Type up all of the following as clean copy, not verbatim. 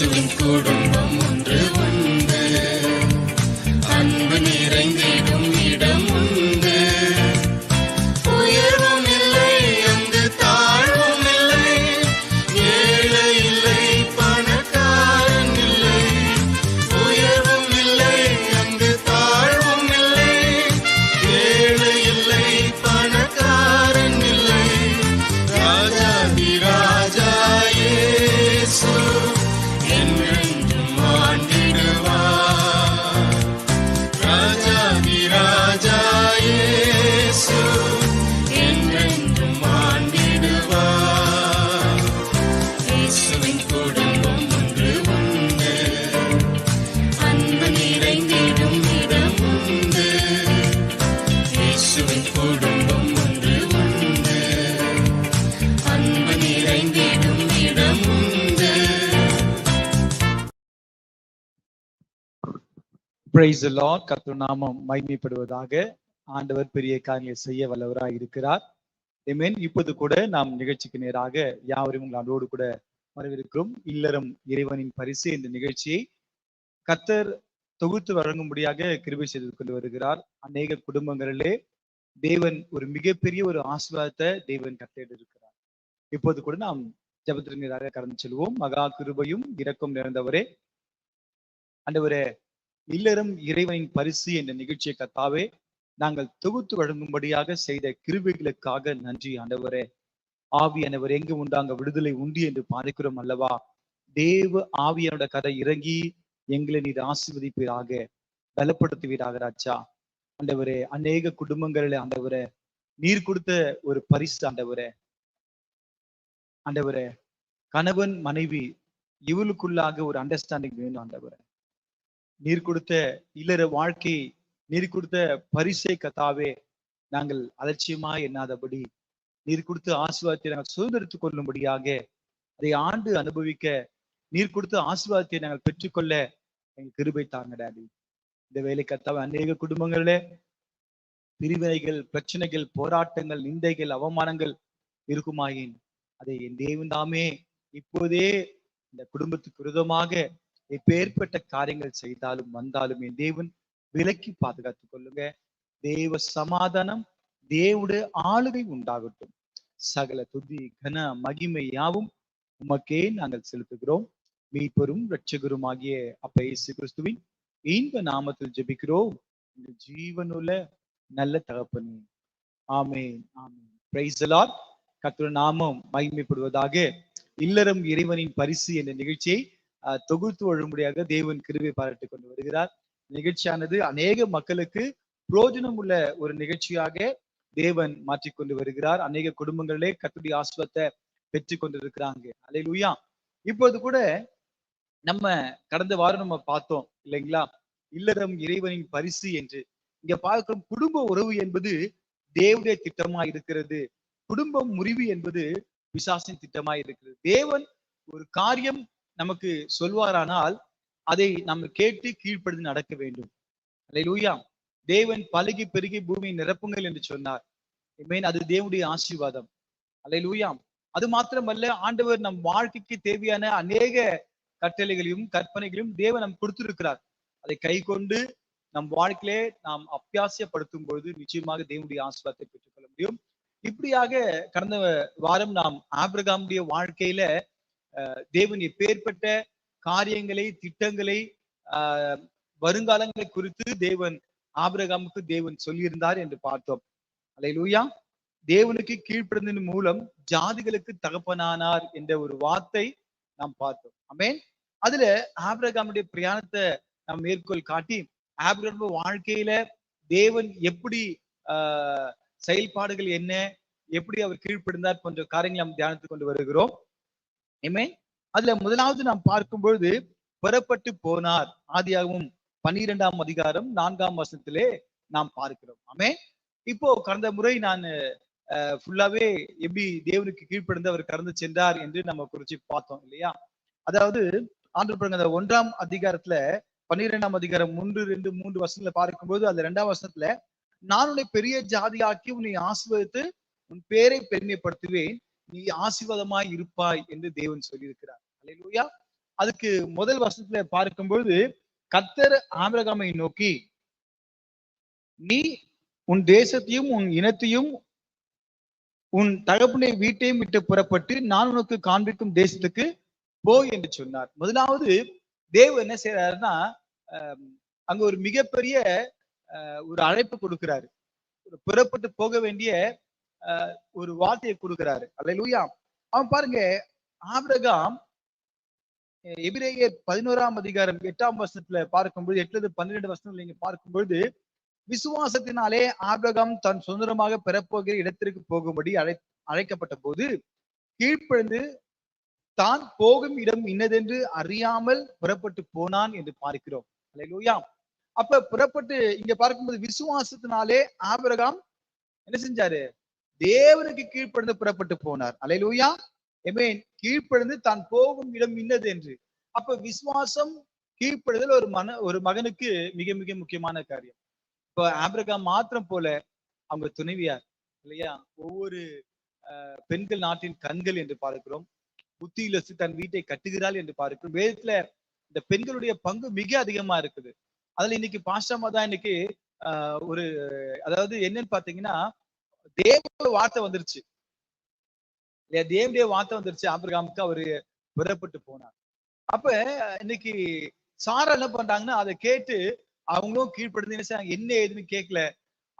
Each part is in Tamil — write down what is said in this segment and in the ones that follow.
இயேசுவின் குடும்பம் ஒன்று உண்டு, அன்பு நிறைந்திடும் இடம் உண்டு. உயர்வும் இல்லை, அங்கு தாழ்வும் இல்லை, ஏழை இல்லை, பணக்காரன் இல்லை. உயர்வும் இல்லை, அங்கு தாழ்வும் இல்லை, ஏழை இல்லை, பணக்காரன் இல்லை. ராஜாதி ராஜா இயேசு என்றென்றும் ஆண்டிடுவார். ராஜாதி ராஜா இயேசு என்றென்றும் ஆண்டிடுவார். இயேசுவின் குடும்பம் ஒன்று உண்டு, அன்பு நிறைந்திடும் இடம் உண்டு. இயேசுவின் குடும்பம் ஒன்று உண்டு, அன்பு நிறைந்திடும் இடம் உண்டு. Praise the Lord. கர்த்தர் நாமம் மகிமைப்படுவதாக. ஆண்டவர் பெரிய காரியங்களை செய்ய வல்லவராய் இருக்கிறார். ஆமென். இப்போது கூட நாம் நிகழ்ச்சிக்கு நேராக யாவரும் உங்களோடு கூட வரவிருக்கிறோம். இல்லறம் இறைவனின் பரிசு என்ற நிகழ்ச்சியை கர்த்தர் தொகுத்து வழங்கும்படியாக கிருபை செய்து கொண்டு வருகிறார். அநேக குடும்பங்களிலே தேவன் ஒரு மிகப்பெரிய ஒரு ஆசீர்வாதத்தை தேவன் கட்டளையிட்டு இருக்கிறார். இப்போது கூட நாம் ஜெபத்திற்கு நேராக கடந்து செல்வோம். மகா கிருபையும் இரக்கம் நிறைந்தவரே, ஆண்டவரே, இல்லறம் இறைவனின் பரிசு என்ற நிகழ்ச்சியை கர்த்தாவே நாங்கள் தொகுத்து வழங்கும்படியாக செய்த கிருபைகளுக்காக நன்றி ஆண்டவரே. ஆவியானவர் எங்கு உண்டு அங்க விடுதலை உண்டு என்று பார்க்கிறோம் அல்லவா? தேவ ஆவியானோட கதை இறங்கி எங்களை நீர் ஆசீர்வதிப்பீராக, பலப்படுத்துவீராக ராஜா. ஆண்டவரே, அநேக குடும்பங்களில் ஆண்டவரே நீர் கொடுத்த ஒரு பரிசு ஆண்டவரே. ஆண்டவரே, கணவன் மனைவி இவளுக்குள்ளாக ஒரு அண்டர்ஸ்டாண்டிங் வேணும் ஆண்டவரே. நீர் கொடுத்த இல்லற வாழ்க்கை, நீர் கொடுத்த பரிசை கர்த்தாவே நாங்கள் அலட்சியமா எண்ணாதபடி நீர் கொடுத்த ஆசீர்வாதத்தை நாங்கள் சுதந்திரித்துக் கொள்ளும்படியாக, அதை ஆண்டு அனுபவிக்க நீர் கொடுத்த ஆசீர்வாதத்தை நாங்கள் பெற்றுக்கொள்ள எங்கள் கிருபை தாங்க டாடி. இந்த வேலை கர்த்தாவே அநேக குடும்பங்களிலே பிரிவினைகள், பிரச்சனைகள், போராட்டங்கள், நிந்தைகள், அவமானங்கள் இருக்குமாயின் அதை என் தேவன் தாமே இப்போதே இந்த குடும்பத்துக்கு விரோதமாக எப்பேற்பட்ட காரியங்கள் செய்தாலும் வந்தாலும் என் தேவன் விலக்கி பாதுகாத்துக் கொள்ளுங்க. தேவ சமாதானம், தேவனுடைய ஆளுகை உண்டாகட்டும். சகல துதி கன மகிமை யாவும் உமக்கே நாங்கள் செலுத்துகிறோம். மீட்பரும் இரட்சகரும் ஆகிய அப்பா இயேசு கிறிஸ்துவின் இன்ப நாமத்தில் ஜெபிக்கிறோம் ஜீவனுள்ள நல்ல தகப்பனே. ஆமென், ஆமென். Praise the Lord. கர்த்தருடைய நாமம் மகிமைப்படுவதாக. இல்லறம் இறைவனின் பரிசு என்ற நிகழ்ச்சியை தொகுத்து வழும்படியாக தேவன் கிருபை பாராட்டி கொண்டு வருகிறார். நிகழ்ச்சியானது அநேக மக்களுக்கு பிரயோஜனம் உள்ள ஒரு நிகழ்ச்சியாக தேவன் மாற்றிக்கொண்டு வருகிறார். அநேக குடும்பங்களிலே கர்த்தருடைய ஆசீர்வாதத்தை பெற்றுக் கொண்டிருக்கிறாங்க. அல்லேலூயா. இப்போது கூட நம்ம கடந்த வாரம் நம்ம பார்த்தோம் இல்லைங்களா, இல்லறம் இறைவனின் பரிசு என்று. இங்க பார்க்கிறோம், குடும்ப உறவு என்பது தேவனுடைய திட்டமா இருக்கிறது. குடும்பம் முறிவு என்பது பிசாசின் திட்டமா இருக்கிறது. தேவன் ஒரு காரியம் நமக்கு சொல்வாரானால் அதை நம்ம கேட்டு கீழ்ப்படுத்தி நடக்க வேண்டும். அல்லேலூயா. தேவன் பலுகி பெருகி பூமியை நிரப்புங்கள் என்று சொன்னார். அது தேவனுடைய ஆசீர்வாதம். அல்லேலூயா. அது மாத்திரமல்ல, ஆண்டவர் நம் வாழ்க்கைக்கு தேவையான அநேக கட்டளைகளையும் கற்பனைகளையும் தேவன் நம் கொடுத்திருக்கிறார். அதை கை கொண்டு நம் வாழ்க்கையிலே நாம் அபியாசப்படுத்தும் பொழுது நிச்சயமாக தேவனுடைய ஆசீர்வாதத்தை பெற்றுக்கொள்ள முடியும். இப்படியாக கடந்த வாரம் நாம் ஆபிரகாமுடைய வாழ்க்கையில தேவன் எப்பேற்பட்ட காரியங்களை, திட்டங்களை, வருங்காலங்களை குறித்து தேவன் ஆபிரகாமுக்கு தேவன் சொல்லியிருந்தார் என்று பார்த்தோம். அல்லேலூயா. தேவனுக்கு கீழ்ப்படிந்ததன் மூலம் ஜாதிகளுக்கு தகப்பனானார் என்ற ஒரு வார்த்தை நாம் பார்த்தோம். ஆமென். அதுல ஆபிரகாமுடைய பிரயாணத்தை நாம் மேற்கோள் காட்டி ஆபிரகாம் வாழ்க்கையில தேவன் எப்படி செயல்பாடுகள் என்ன, எப்படி அவர் கீழ்ப்படிந்தார் போன்ற காரியங்களை நாம் தியானித்துக் கொண்டு வருகிறோம். ஆமென். அதுல முதலாவது நாம் பார்க்கும் பொழுது புறப்பட்டு போனார். ஆதியாகமம் 12ஆம் அதிகாரம் 4ஆம் வசனத்திலே நாம் பார்க்கிறோம். ஆமென். இப்போ கடந்த முறை நான் ஃபுல்லாவே எப்படி தேவனுக்கு கீழ்ப்படிந்து அவர் கடந்து சென்றார் என்று நம்ம குறிச்சு பார்த்தோம் இல்லையா. அதாவது ஆண்டவர் அந்த 1ஆம் அதிகாரத்துல 12ஆம் அதிகாரம் 1, 2, 3 வசனங்களை பார்க்கும்போது அந்த 2ஆம் வசனத்துல நான் உன்னை பெரிய ஜாதியாக்கி உன்னை ஆசீர்வதித்து உன் பேரை பெருமைப்படுத்துவேன், நீ ஆசீர்வாதமாய் இருப்பாய் என்று தேவன் சொல்லியிருக்கிறார். அல்லேலூயா. அதுக்கு முதல் வசனத்துல பார்க்கும்பொழுது கர்த்தர் ஆபிரகாமை நோக்கி, நீ உன் தேசத்தையும் உன் இனத்தையும் உன் தகப்பனை வீட்டையும் விட்டு புறப்பட்டு நான் உனக்கு காண்பிக்கும் தேசத்துக்கு போ என்று சொன்னார். முதலாவது தேவன் என்ன செய்யறாருன்னா, அங்க ஒரு மிகப்பெரிய ஒரு அழைப்பு கொடுக்கிறாரு. புறப்பட்டு போக வேண்டிய ஒரு வார்த்தையை கொடுக்கிறாரு. அல்லேலூயா. அவன் பாருங்க, ஆபிரகாம் எபிரேயர் 11ஆம் அதிகாரம் 8ஆம் வசனத்துல பார்க்கும்போது 8-12 வசனங்கள் நீங்க பார்க்கும்பொழுது, விசுவாசத்தினாலே ஆபிரகாம் தன் சுதந்திரமாக பெறப்போகிற இடத்திற்கு போகும்படி அழைக்கப்பட்ட போது கீழ்ப்படிந்து தான் போகும் இடம் இன்னதென்று அறியாமல் புறப்பட்டு போனான் என்று பார்க்கிறோம். அல்லேலூயா. அப்ப புறப்பட்டு இங்க பார்க்கும்போது விசுவாசத்தினாலே ஆபிரகாம் என்ன செஞ்சாரு? தேவனுக்கு கீழ்ப்படிந்து புறப்பட்டு போனார். அல்லேலூயா. ஆமென். கீழ்ப்படிந்து தான் போகும் இடம் இன்னது என்று. அப்ப விசுவாசம், கீழ்ப்படிதல் ஒரு மகனுக்கு மிக மிக முக்கியமான காரியம். இப்ப ஆபிரகாம் மாத்திரம் போல அவங்க துணைவியார் இல்லையா? ஒவ்வொரு பெண்கள் நாட்டின் கண்கள் என்று பார்க்கிறோம். புத்தியில தன் வீட்டை கட்டுகிறாள் என்று பார்க்கிறோம். வேதத்துல இந்த பெண்களுடைய பங்கு மிக அதிகமா இருக்குது. அதுல இன்னைக்கு பாஸ்டமா தான் இன்னைக்கு ஒரு அதாவது என்னன்னு பாத்தீங்கன்னா, தேவனுடைய வார்த்தை வந்துருச்சு இல்லையா? தேவனுடைய வார்த்தை வந்துருச்சு. ஆபிரகாமுக்கு அவரு புறப்பட்டு போனார். அப்ப இன்னைக்கு சாரா என்ன பண்றாங்கன்னா, அதை கேட்டு அவங்களும் கீழ்ப்படுத்து என்ன ஏதுன்னு கேட்கல,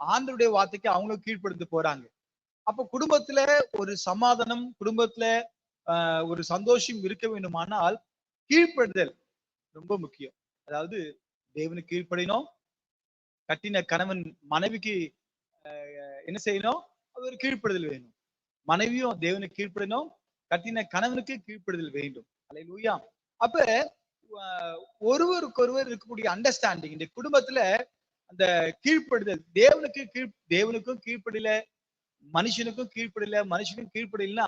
ஆண்டவருடைய வார்த்தைக்கு அவங்களும் கீழ்ப்படுத்து போறாங்க. அப்ப குடும்பத்துல ஒரு சமாதானம், குடும்பத்துல ஒரு சந்தோஷம் இருக்க வேண்டுமானால் கீழ்ப்படுதல் ரொம்ப முக்கியம். அதாவது தேவனுக்கு கீழ்ப்படினோம். கட்டின கணவன் மனைவிக்கு என்ன செய்யணும்? அது ஒரு கீழ்ப்படுதல் வேணும். மனைவியும் தேவனுக்கு கீழ்ப்படினோம். கட்டின கணவனுக்கு கீழ்ப்படுதல் வேண்டும். அல்லேலூயா. அப்ப ஒருவருக்கொருவர் இருக்கக்கூடிய அண்டர்ஸ்டாண்டிங் இந்த குடும்பத்துல அந்த கீழ்ப்படுதல், தேவனுக்கும் கீழ்ப்படில, மனுஷனுக்கும் கீழ்ப்படில, மனுஷனுக்கும் கீழ்ப்படினா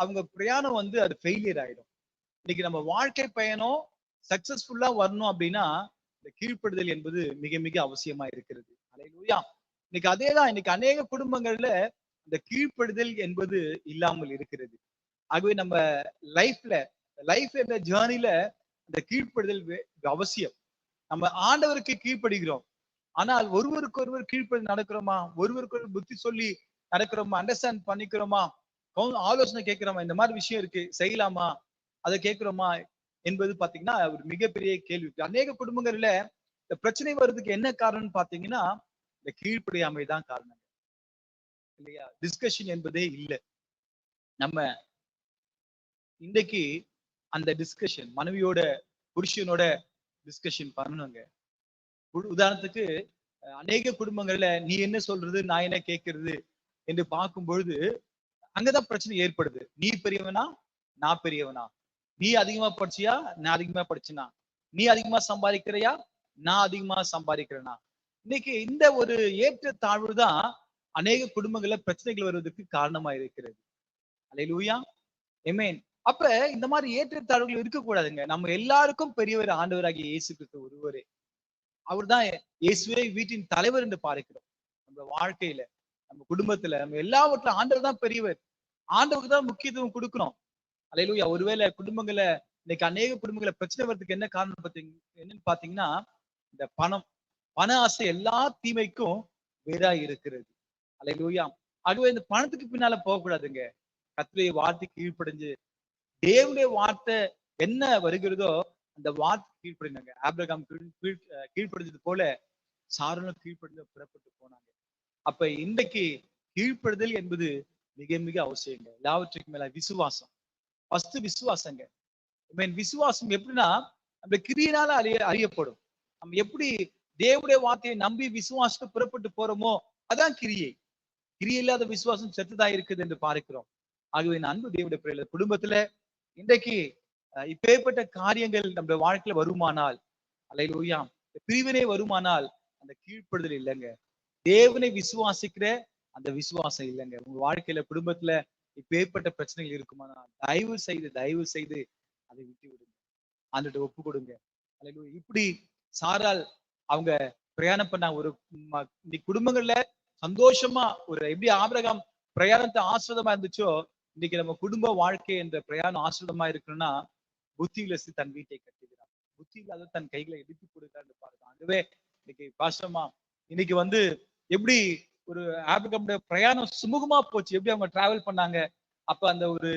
அவங்க பிரயாணம் வந்து அது ஃபெயிலியர் ஆயிடும். இன்னைக்கு நம்ம வாழ்க்கை பயணம் சக்சஸ்ஃபுல்லா வரணும் அப்படின்னா இந்த கீழ்ப்படுதல் என்பது மிக மிக அவசியமா இருக்கிறது. அல்லேலூயா. இன்னைக்கு அதேதான் இன்னைக்கு அநேக குடும்பங்கள்ல இந்த கீழ்ப்படுதல் என்பது இல்லாமல் இருக்கிறது. ஆகவே நம்ம லைஃப் என்ற ஜேர்னில இந்த கீழ்ப்படுதல் அவசியம். நம்ம ஆண்டவருக்கு கீழ்ப்படுகிறோம். ஆனால் ஒருவருக்கு கீழ்ப்படி நடக்கிறோமா? ஒருவருக்கு புத்தி சொல்லி நடக்கிறோமா? அண்டர்ஸ்டாண்ட் பண்ணிக்கிறோமா? ஆலோசனை கேட்கிறோமா? இந்த மாதிரி விஷயம் இருக்கு, செய்யலாமா? அதை கேட்கிறோமா என்பது பாத்தீங்கன்னா ஒரு மிகப்பெரிய கேள்வி. அநேக குடும்பங்கள்ல இந்த பிரச்சனை வர்றதுக்கு என்ன காரணம்னு பாத்தீங்கன்னா இந்த கீழ்ப்படியாமை தான் காரணம் இல்லையா? டிஸ்கஷன் என்பதே இல்லை. நம்ம இன்றைக்கு அந்த டிஸ்கஷன் மனைவியோட புருஷனோட டிஸ்கஷன் பண்ணணுங்க. உதாரணத்துக்கு அநேக குடும்பங்கள்ல நீ என்ன சொல்றது, நான் என்ன கேட்கறது என்று பார்க்கும் பொழுது அங்கதான் பிரச்சனை ஏற்படுது. நீ பெரியவனா, நான் பெரியவனா? நீ அதிகமா படிச்சியா, நான் அதிகமா படிச்சனா? நீ அதிகமா சம்பாதிக்கிறையா, நான் அதிகமா சம்பாதிக்கிறேனா? இன்னைக்கு இந்த ஒரு ஏற்ற தாழ்வு தான் அநேக குடும்பங்கள்ல பிரச்சனைகள் வருவதற்கு காரணமா இருக்கிறது. அல்லேலூயா. ஆமென். அப்ப இந்த மாதிரி ஏற்றத்தாழ்வுகள் இருக்கக்கூடாதுங்க. நம்ம எல்லாருக்கும் பெரியவர் ஆண்டவராகிய இயேசு கிறிஸ்து ஒருவரே. அவர்தான் இயேசுவே வீட்டின் தலைவர் என்று பார்க்கிறோம். நம்ம வாழ்க்கையில, நம்ம குடும்பத்துல, நம்ம எல்லாவற்றிலும் ஆண்டவர் தான் பெரியவர். ஆண்டவருக்கு தான் முக்கியத்துவம் கொடுக்கணும். அல்லேலூயா. ஒருவேளை குடும்பங்கள்ல இன்னைக்கு அநேக குடும்பங்கள பிரச்சனை வர்றதுக்கு என்ன காரணம் என்னன்னு பாத்தீங்கன்னா இந்த பண ஆசை எல்லா தீமைக்கும் வேறா இருக்கிறது. அல்லேலூயா. ஆகவே இந்த பணத்துக்கு பின்னால போகக்கூடாதுங்க. கர்த்தருடைய வார்த்தைக்கு கீழ்ப்படிஞ்சு தேவனுடைய வார்த்தை என்ன வருகிறதோ அந்த வார்த்தை கீழ்ப்படினாங்க. ஆபிரகாம் கீழ்ப்படிஞ்சது போல சாரனும் கீழ்ப்படிந்து புறப்பட்டு போனாங்க. அப்ப இன்றைக்கு கீழ்ப்படுதல் என்பது மிக மிக அவசியங்க. எல்லாவற்றுக்கும் மேல விசுவாசம். ஃபர்ஸ்ட் விசுவாசங்க. விசுவாசம் எப்படின்னா நம்ம கிரியையினால அறியப்படும். நம்ம எப்படி தேவனுடைய வார்த்தையை நம்பி விசுவாசத்தை புறப்பட்டு போறோமோ அதான் கிரியை. கிரியை இல்லாத விசுவாசம் செத்துதான் இருக்குது என்று பார்க்கிறோம். ஆகவே அன்பு தேவனுடைய பிள்ளைகள் குடும்பத்துல இன்றைக்கு இப்பேற்பட்ட காரியங்கள் நம்ம வாழ்க்கையில வருமானால், அல்லேலூயா, பிரிவினை வருமானால் அந்த கீழ்ப்படுதல் இல்லைங்க. தேவனை விசுவாசிக்கிற அந்த விசுவாசம் இல்லைங்க. உங்க வாழ்க்கையில குடும்பத்துல இப்பேற்பட்ட பிரச்சனைகள் இருக்குமானால் தயவு செய்து அதை விட்டு விடுங்க. ஆண்டவர்ட்ட ஒப்பு கொடுங்க. அல்லேலூயா. இப்படி சாரால் அவங்க பிரயாணம் பண்ண ஒரு குடும்பங்கள்ல சந்தோஷமா ஒரு எப்படி ஆபிரகாம் பிரயாணத்தை ஆஸ்வதமா இருந்துச்சோ இன்னைக்கு நம்ம குடும்ப வாழ்க்கை என்ற பிரயாணம் ஆஸ்வதமா இருக்குன்னா புத்தி இல்லாத தன் வீட்டை கட்டுகிறான், புத்தி இல்லாத தன் கைகளை இடித்து கொடுக்கிறான்னு பாருங்க. ஆகவே இன்னைக்கு பாசமா இன்னைக்கு வந்து எப்படி ஒரு ஆபிரகாமுடைய பிரயாணம் சுமூகமா போச்சு, எப்படி அவங்க டிராவல் பண்ணாங்க, அப்ப அந்த ஒரு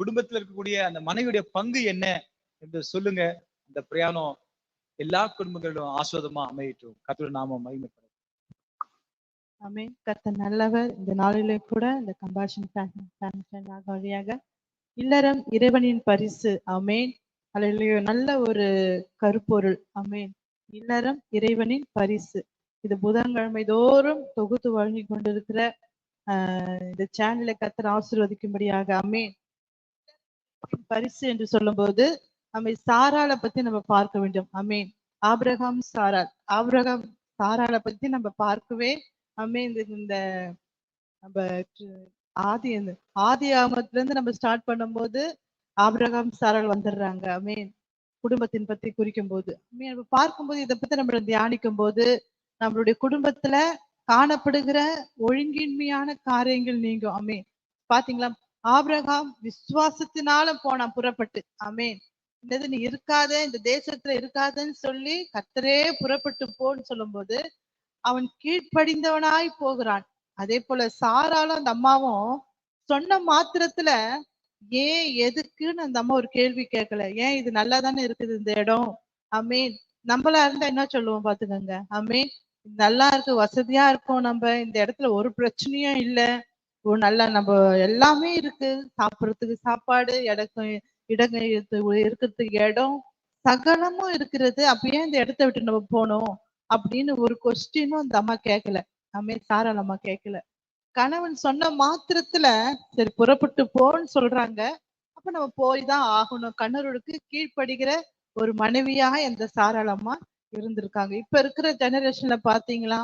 குடும்பத்துல இருக்கக்கூடிய அந்த மனைவியுடைய பங்கு என்ன என்று சொல்லுங்க. அந்த பிரயாணம் எல்லா குடும்பங்களிலும் ஆஸ்வாதமா அமையட்டும். கர்த்தருடைய நாமம் மகிமைப்படும். ஆமென். கர்த்தர் நல்லவர். இந்த நாளிலே கூட இந்த கம்பாஷன் வழியாக இல்லறம் இறைவனின் பரிசு. ஆமென். அல்லேலூயா. நல்ல ஒரு கருப்பொருள். ஆமென். இல்லறம் இறைவனின் பரிசு. இது புதன்கிழமை தோறும் தொகுத்து வழங்கி கொண்டிருக்கிற இந்த சேனலை கர்த்தர் ஆசீர்வதிக்கும்படியாக. ஆமென். பரிசு என்று சொல்லும்போது நம்ம சாராளை பத்தி நம்ம பார்க்க வேண்டும். ஆமென். ஆபிரகாம் சாராள். ஆபிரகாம் சாராளை பத்தி நம்ம பார்க்கவே ஆமென். இந்த நம்ம ஆதி ஆகமத்துல இருந்து நம்ம ஸ்டார்ட் பண்ணும்போது ஆபிரகாம் சாராள் வந்துடுறாங்க. ஆமென். குடும்பத்தின் பத்தி குறிக்கும் போது நம்ம பார்க்கும்போது இதை பத்தி நம்ம தியானிக்கும் போது நம்மளுடைய குடும்பத்துல காணப்படுகிற ஒழுங்கின்மையான காரியங்கள் நீங்கும். ஆமென். பாத்தீங்களா, ஆபிரகாம் விசுவாசத்தினால போனான் புறப்பட்டு. ஆமென். இந்த நீ இருக்காத, இந்த தேசத்துல இருக்காதன்னு சொல்லி கர்த்தரே புறப்பட்டு போன்னு சொல்லும் போது அவன் கீழ்ப்படிந்தவனாய் போகிறான். அதே போல சாராலும் அந்த அம்மாவும் சொன்ன மாத்திரத்துல ஏன் எதுக்குன்னு அந்த அம்மா ஒரு கேள்வி கேட்கல. ஏன் இது நல்லா தானே இருக்குது இந்த இடம். ஆமென். நம்மளா இருந்தா என்ன சொல்லுவோம் பாத்துக்கோங்க. ஆமென். நல்லா இருக்கு, வசதியா இருக்கும், நம்ம இந்த இடத்துல ஒரு பிரச்சனையும் இல்ல, ஒரு நல்லா நம்ம எல்லாமே இருக்கு, சாப்பிடறதுக்கு சாப்பாடு, இடங்க இருக்கிறதுக்கு இடம் சகலமும் இருக்கிறது, அப்ப ஏன் இந்த இடத்த விட்டு நம்ம போனோம் அப்படின்னு ஒரு கொஸ்டினும் அந்த அம்மா கேட்கல. சாராள் அம்மா கேட்கல. கணவன் சொன்ன மாத்திரத்துல சரி புறப்பட்டு போன்னு சொல்றாங்க, அப்ப நம்ம போய் தான் ஆகணும். கணவருக்கு கீழ்ப்படுகிற ஒரு மனைவியாக இந்த சாராள் அம்மா இருந்திருக்காங்க. இப்ப இருக்கிற ஜெனரேஷன்ல பாத்தீங்களா,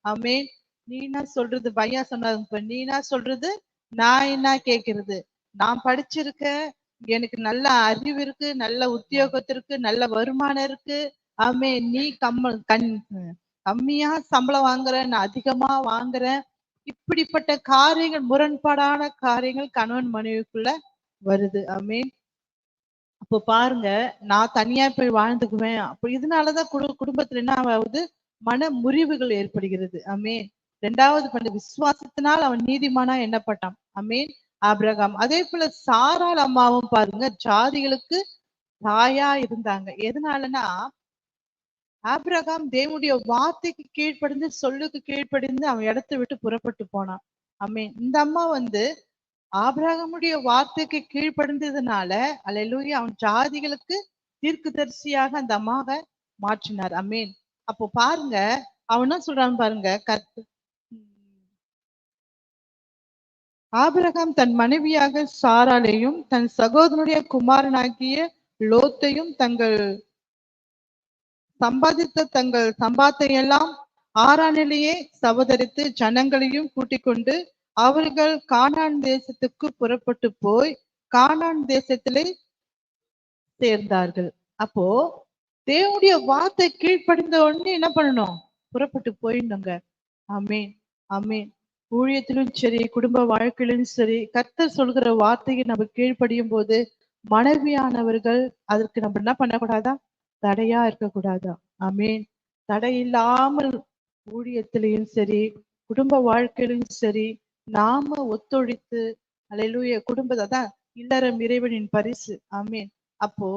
ஆமென், நீனா சொல்றது பையா சொன்னாங்க, இப்ப நீனா சொல்றது நான் என்ன கேக்குறது, நான் படிச்சிருக்கேன், எனக்கு நல்ல அறிவு இருக்கு, நல்ல உத்தியோகத்திற்கு நல்ல வருமானம் இருக்கு, ஆமென், நீ கம்மியா சம்பளம் வாங்குற, நான் அதிகமா வாங்குறேன். இப்படிப்பட்ட காரியங்கள், முரண்பாடான காரியங்கள் கணவன் மனைவிக்குள்ள வருது. ஆமென். அப்போ பாருங்க, நான் தனியா போய் வாழ்ந்துக்குவேன், அப்ப இதனாலதான் குடும்பத்துல என்ன ஆகுது, மன முறிவுகள் ஏற்படுகிறது. ஆமென். இரண்டாவது பண்ண விசுவாசத்தினால் அவன் நீதிமானா எண்ணப்பட்டான். ஆமென். ஆபிரகாம். அதே போல சாராள் அம்மாவும் பாருங்க ஜாதிகளுக்கு தாயா இருந்தாங்க. எதனாலனா ஆபிரகாம் தேவனுடைய வார்த்தைக்கு கீழ்ப்படிந்து, சொல்லுக்கு கீழ்ப்படிந்து அவன் இடத்தை விட்டு புறப்பட்டு போனான். ஆமென். இந்த அம்மா வந்து ஆபிரகாமுடைய வார்த்தைக்கு கீழ்ப்படிந்ததுனால அல்லேலூயா அவன் ஜாதிகளுக்கு தீர்க்கதரிசியாக அந்த அம்மாவை மாற்றினார். ஆமென். அப்போ பாருங்க, அவன் என்ன சொல்றான் பாருங்க, ஆபிரகாம் தன் மனைவியாக சாராளையும் தன் சகோதரனுடைய குமாரனாகிய லோத்தையும் தங்கள் சம்பாதித்த தங்கள் சம்பாத்தையெல்லாம் ஆறானிலேயே சவதரித்து ஜனங்களையும் கூட்டிக் கொண்டு அவர்கள் கானான் தேசத்துக்கு புறப்பட்டு போய் கானான் தேசத்திலே சேர்ந்தார்கள். அப்போ தேவனுடைய வார்த்தை கீழ்ப்படிந்த உடனே என்ன பண்ணணும், புறப்பட்டு போயிடணுங்க. ஆமென். ஆமென். ஊழியத்திலும் சரி, குடும்ப வாழ்க்கையிலும் சரி, கர்த்தர் சொல்கிற வார்த்தையை நம்ம கீழ்ப்படியும் போது மனைவியானவர்கள் அதற்கு நம்ம என்ன பண்ணக்கூடாதா, தடையா இருக்கக்கூடாதா. ஆமென். தடை இல்லாமல் ஊழியத்திலையும் சரி, குடும்ப வாழ்க்கையிலும் சரி, நாம ஒத்துழைத்து அல்லேலூயா குடும்பத்தை தான் இல்லறம் இறைவனின் பரிசு. ஆமென். அப்போ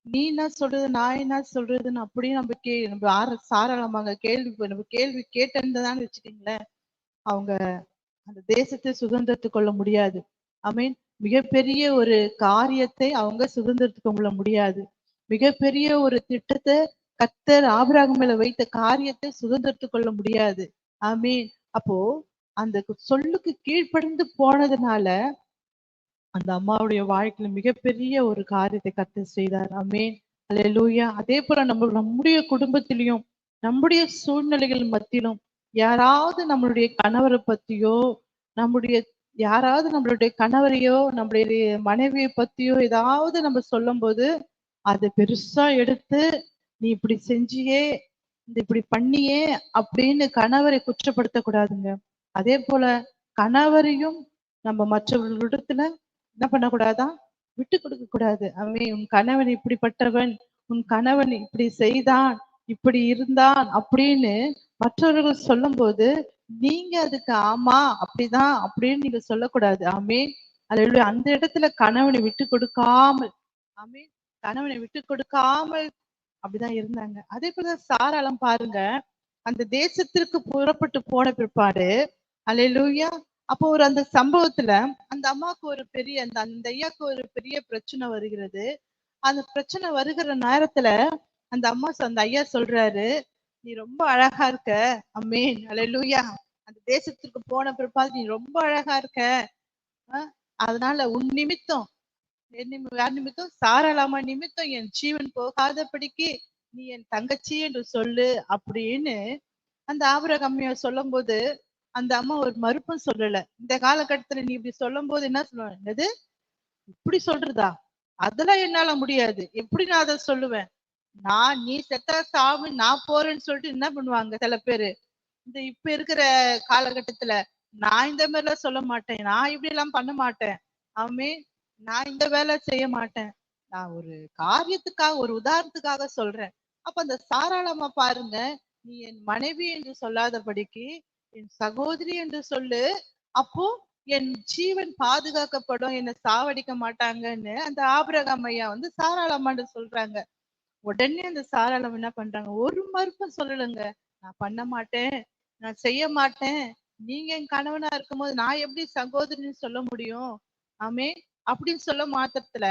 நீ என்ன சொல்றது, நான் என்ன சொல்றதுன்னு அப்படியே நம்ம சாராளமாங்க நம்ம கேள்வி கேட்டிருந்ததான்னு வச்சுக்கீங்களேன், அவங்க அந்த தேசத்தை சுதந்திரத்துக் கொள்ள முடியாது. ஆமென். மிகப்பெரிய ஒரு காரியத்தை அவங்க சுதந்திரத்துக் கொள்ள முடியாது. மிகப்பெரிய ஒரு திட்டத்தை கர்த்தர் ஆபிரகாம் மேல வைத்த காரியத்தை சுதந்திரத்துக் கொள்ள முடியாது. ஆமென். அப்போ அந்த சொல்லுக்கு கீழ்ப்படிந்து போனதுனால அந்த அம்மாவுடைய வாழ்க்கையில மிகப்பெரிய ஒரு காரியத்தை கர்த்தர் செய்தார். ஆமென். அல்லேலூயா. அதே போல நம்முடைய குடும்பத்திலையும் நம்முடைய சூழ்நிலைகள் மத்தியிலும் யாராவது நம்மளுடைய கணவரை பத்தியோ, நம்மளுடைய கணவரையோ, நம்மளுடைய மனைவியை பத்தியோ ஏதாவது நம்ம சொல்லும் போது அதை பெருசா எடுத்து நீ இப்படி செஞ்சியே, இப்படி பண்ணியே அப்படின்னு கணவரை குற்றப்படுத்த கூடாதுங்க. அதே போல கணவரையும் நம்ம மற்றவர்களிடத்துல என்ன பண்ணக்கூடாதா, விட்டு கொடுக்க கூடாது. ஆமென். உன் கணவன் இப்படிப்பட்டவன், உன் கணவன் இப்படி செய்தான், இப்படி இருந்தான் அப்படின்னு மற்றவர்கள் சொல்லும்போது நீங்க அதுக்கு ஆமா அப்படிதான் அப்படின்னு நீங்க சொல்லக்கூடாது. ஆமென். அல்லேலூயா. அந்த இடத்துல கணவனை விட்டு கொடுக்காமல், ஆமென், கணவனை விட்டு கொடுக்காமல் அப்படிதான் இருந்தாங்க. அதே போல சாராளம் பாருங்க, அந்த தேசத்திற்கு புறப்பட்டு போன பிற்பாடு, அல்லேலூயா, அப்போ ஒரு அந்த சம்பவத்துல அந்த அம்மாவுக்கு ஒரு பெரிய அந்த அந்த ஐயாக்கு ஒரு பெரிய பிரச்சனை வருகிறது. அந்த பிரச்சனை வருகிற நேரத்துல அந்த அந்த ஐயா சொல்றாரு, நீ ரொம்ப அழகா இருக்க. அமேன், அல்லேலூயா. அந்த தேசத்திற்கு போன பிற்பாடு நீ ரொம்ப அழகா இருக்க. அஹ் அதனால உன் நிமித்தம், யார் நிமித்தம்? சாராளாமா நிமித்தம் என் ஜீவன் போகாதபடிக்கு நீ என் தங்கச்சி என்று சொல்லு அப்படின்னு அந்த ஆபிரகாமிய சொல்லும்போது அந்த அம்மா ஒரு மறுப்பும் சொல்லல. இந்த காலகட்டத்துல நீ இப்படி சொல்லும்போது என்ன சொல்லுவாங்க? என்னது இப்படி சொல்றதா? அதெல்லாம் என்னால முடியாது. எப்படி நான் அதை சொல்லுவேன்? நீ செத்தா சாவு, நான் போறேன்னு சொல்லிட்டு என்ன பண்ணுவாங்க சில பேரு? இந்த இப்ப இருக்கிற காலகட்டத்துல நான் இந்த மாதிரி எல்லாம் சொல்ல மாட்டேன், நான் இப்படி எல்லாம் பண்ண மாட்டேன், ஆமே, நான் இந்த வேலை செய்ய மாட்டேன், நான் ஒரு காரியத்துக்காக ஒரு உதாரணத்துக்காக சொல்றேன். அப்ப அந்த சாராளமா பாருங்க, நீ என் மனைவி என்று சொல்லாதபடிக்கு என் சகோதரி என்று சொல்லு. அப்போ என் ஜீவன் பாதுகாக்கப்படும், என்னை சாவடிக்க மாட்டாங்கன்னு அந்த ஆபிரகாம் ஐயா வந்து சாராளமான்னு சொல்றாங்க. உடனே அந்த சாராளம் என்ன பண்றாங்க? ஒரு மறுப்பும் சொல்லலைங்க. நான் பண்ண மாட்டேன், நான் செய்ய மாட்டேன். நீங்க என் கணவனா இருக்கும்போது நான் எப்படி சகோதரின்னு சொல்ல முடியும்? ஆமே, அப்படின்னு சொல்ல மாத்திரத்துல